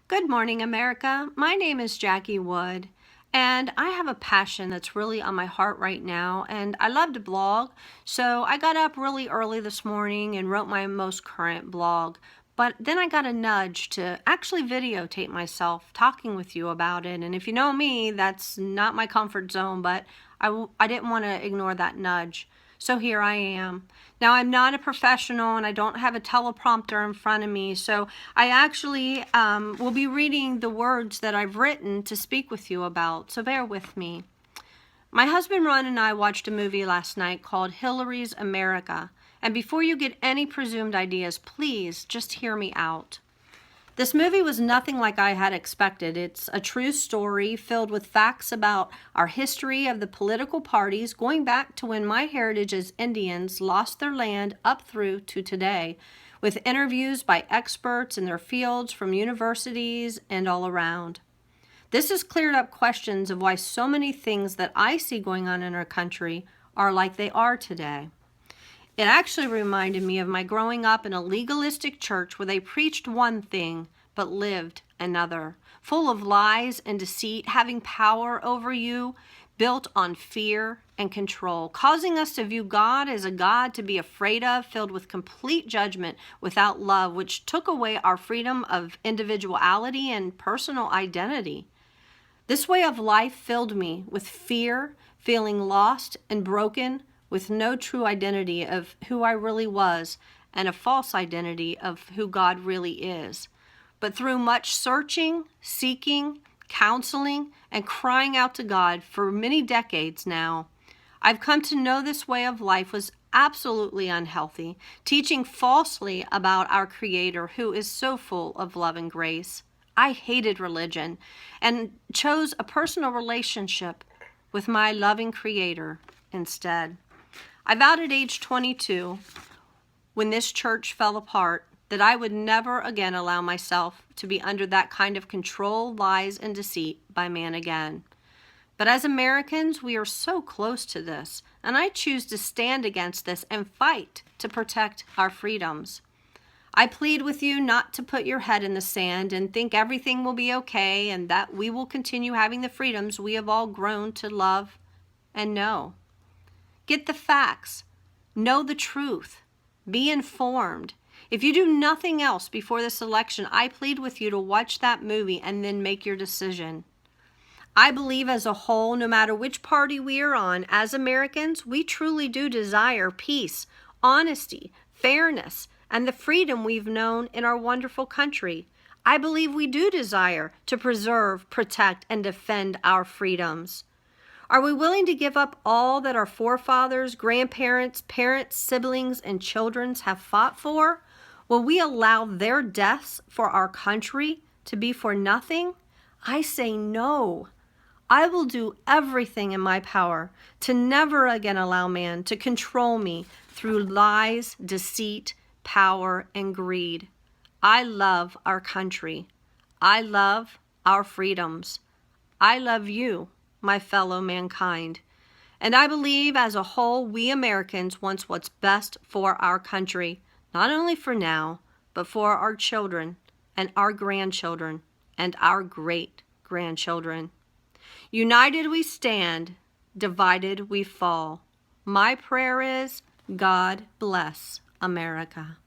Good morning, America. My name is Jackie Wood, and I have a passion that's really on my heart right now, and I love to blog. So I got up really early this morning and wrote my most current blog. But then I got a nudge to actually videotape myself talking with you about it. And if you know me, that's not my comfort zone, but I didn't want to ignore that nudge. So here I am. Now, I'm not a professional and I don't have a teleprompter in front of me, so I actually will be reading the words that I've written to speak with you about, so bear with me. My husband Ron and I watched a movie last night called Hillary's America, and before you get any presumed ideas, please just hear me out. This movie was nothing like I had expected. It's a true story filled with facts about our history of the political parties going back to when my heritage as Indians lost their land up through to today, with interviews by experts in their fields from universities and all around. This has cleared up questions of why so many things that I see going on in our country are like they are today. It actually reminded me of my growing up in a legalistic church where they preached one thing but lived another, full of lies and deceit, having power over you, built on fear and control, causing us to view God as a God to be afraid of, filled with complete judgment without love, which took away our freedom of individuality and personal identity. This way of life filled me with fear, feeling lost and broken, with no true identity of who I really was and a false identity of who God really is. But through much searching, seeking, counseling, and crying out to God for many decades now, I've come to know this way of life was absolutely unhealthy, teaching falsely about our Creator who is so full of love and grace. I hated religion and chose a personal relationship with my loving Creator instead. I vowed at age 22, when this church fell apart, that I would never again allow myself to be under that kind of control, lies, and deceit by man again. But as Americans, we are so close to this, and I choose to stand against this and fight to protect our freedoms. I plead with you not to put your head in the sand and think everything will be okay and that we will continue having the freedoms we have all grown to love and know. Get the facts. Know the truth. Be informed. If you do nothing else before this election, I plead with you to watch that movie and then make your decision. I believe as a whole, no matter which party we are on, as Americans, we truly do desire peace, honesty, fairness, and the freedom we've known in our wonderful country. I believe we do desire to preserve, protect, and defend our freedoms. Are we willing to give up all that our forefathers, grandparents, parents, siblings, and children have fought for? Will we allow their deaths for our country to be for nothing? I say no. I will do everything in my power to never again allow man to control me through lies, deceit, power, and greed. I love our country. I love our freedoms. I love you, my fellow mankind. And I believe as a whole, we Americans want what's best for our country, not only for now, but for our children and our grandchildren and our great-grandchildren. United we stand, divided we fall. My prayer is, God bless America.